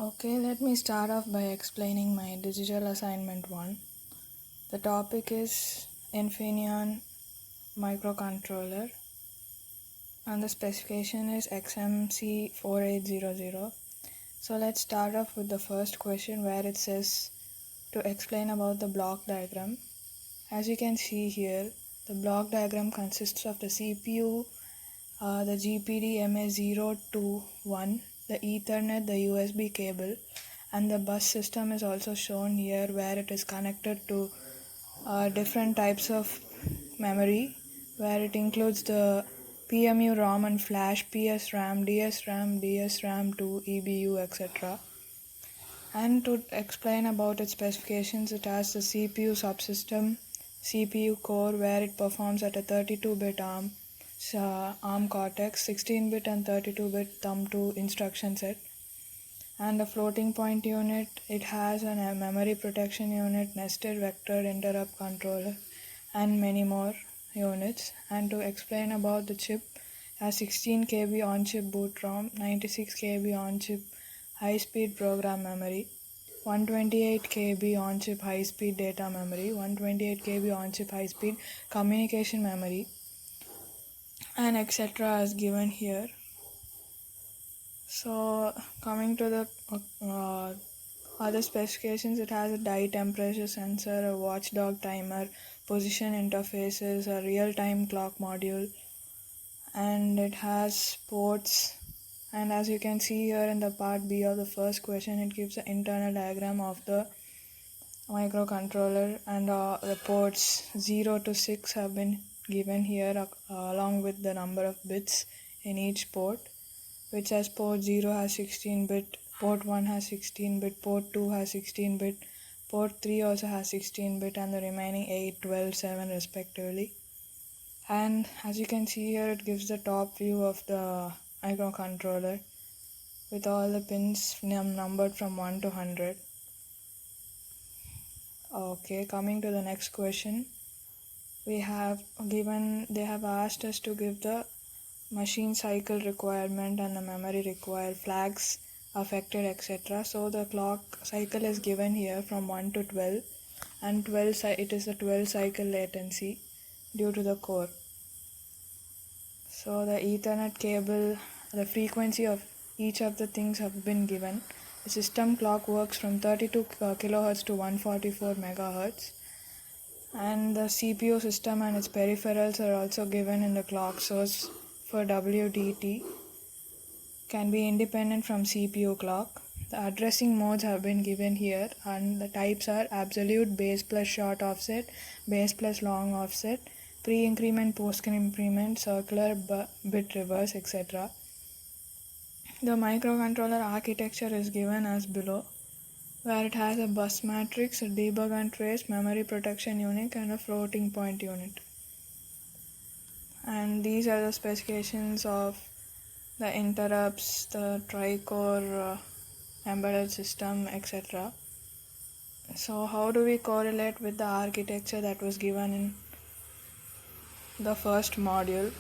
Okay, let me start off by explaining my digital assignment 1. The topic is Infineon microcontroller and the specification is XMC4800. So let's start off with the first question where it says to explain about the block diagram. As you can see here, the block diagram consists of the CPU, the GPD-MA0 to 1, the Ethernet, the USB cable, and the bus system is also shown here where it is connected to different types of memory, where it includes the PMU ROM and flash, PS RAM, DS RAM, DS RAM 2, EBU, etc. And to explain about its specifications, it has the CPU subsystem, CPU core, where it performs at a 32-bit ARM Cortex, 16-bit and 32-bit Thumb2 instruction set, and the floating point unit. It has a memory protection unit, nested vector interrupt controller, and many more units. And to explain about the chip, has 16 KB on-chip boot ROM, 96 KB on-chip high-speed program memory, 128 KB on-chip high-speed data memory, 128 KB on-chip high-speed communication memory, and etc. as given here. So coming to the other specifications, it has a die temperature sensor, a watchdog timer, position interfaces, a real-time clock module, and it has ports. And as you can see here in the part B of the first question, it gives the internal diagram of the microcontroller, and the ports 0 to 6 have been given here along with the number of bits in each port, which as port 0 has 16-bit, port 1 has 16-bit, port 2 has 16-bit, port 3 also has 16-bit, and the remaining 8, 12, 7 respectively. And as you can see here, it gives the top view of the microcontroller with all the pins numbered from 1 to 100. Okay, coming to the next question, they have asked us to give the machine cycle requirement and the memory required, flags affected, etc. So the clock cycle is given here from 1 to 12, and it is a 12 cycle latency due to the core. So the Ethernet cable, the frequency of each of the things have been given. The system clock works from 32 kHz to 144 MHz, and the CPU system and its peripherals are also given in the clock source for WDT, can be independent from CPU clock. The addressing modes have been given here, and the types are absolute, base plus short offset, base plus long offset, pre-increment, post-increment, circular, bit reverse, etc. The microcontroller architecture is given as below, where it has a bus matrix, a debug and trace, memory protection unit, and a floating point unit. And these are the specifications of the interrupts, the tri-core embedded system, etc. So how do we correlate with the architecture that was given in the first module?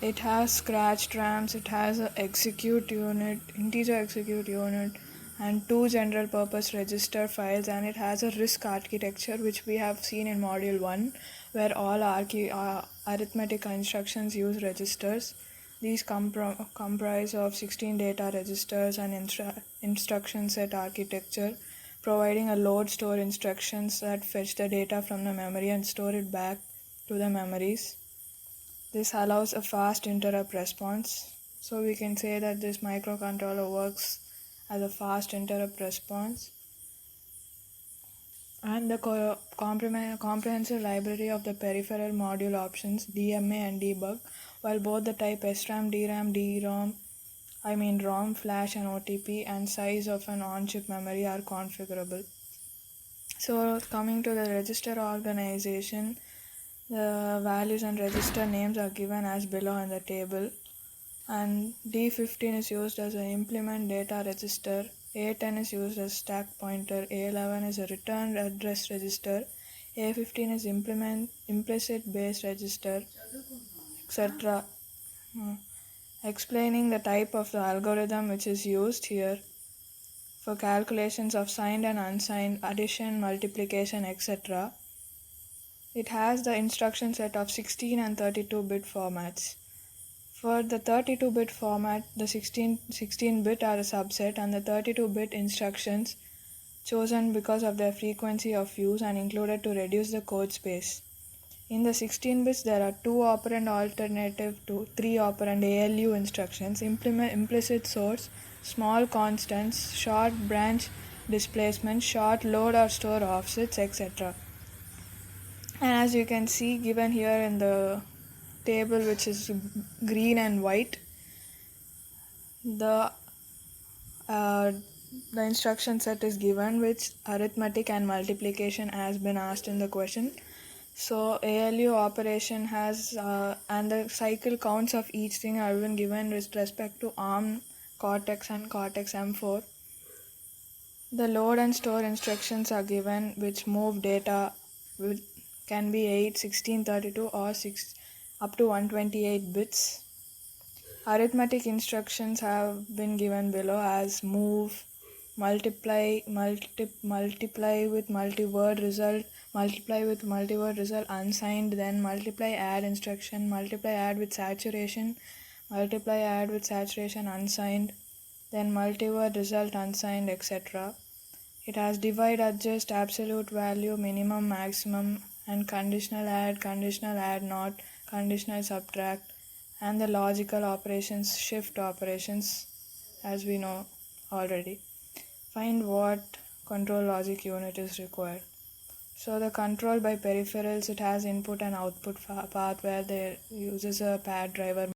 It has scratched RAMs, it has an execute unit, integer execute unit, and 2 general purpose register files, and it has a RISC architecture which we have seen in module 1, where all arithmetic instructions use registers. These comprise of 16 data registers and instruction set architecture, providing a load store instructions that fetch the data from the memory and store it back to the memories. This allows a fast interrupt response. So we can say that this microcontroller works as a fast interrupt response. And the comprehensive library of the peripheral module options, DMA and debug, while both the type SRAM, DRAM, ROM, flash and OTP, and size of an on-chip memory are configurable. So coming to the register organization, the values and register names are given as below in the table. And D15 is used as an implement data register, A10 is used as stack pointer, A11 is a return address register, A15 is implicit base register, etc. Explaining the type of the algorithm which is used here. for calculations of signed and unsigned, addition, multiplication, etc. It has the instruction set of 16 and 32-bit formats. For the 32-bit format, the 16-bit are a subset, and the 32-bit instructions chosen because of their frequency of use and included to reduce the code space. In the 16 bits, there are 2 operand alternative to 3 operand ALU instructions, implicit source, small constants, short branch displacement, short load or store offsets, etc. And as you can see given here in the table, which is green and white, the uh, the instruction set is given, which arithmetic and multiplication has been asked in the question. So ALU operation has and the cycle counts of each thing are been given with respect to ARM, Cortex and Cortex M4. The load and store instructions are given, which move data with can be 8, 16, 32 or 6 up to 128 bits. Arithmetic instructions have been given below as move, multiply with multi-word result, unsigned, then multiply add instruction, multiply add with saturation, unsigned, then multi-word result unsigned, etc. It has divide, adjust, absolute value, minimum, maximum, and conditional add not, conditional subtract, and the logical operations, shift operations, as we know already. Find what control logic unit is required. So the control by peripherals, it has input and output path where there uses a pad driver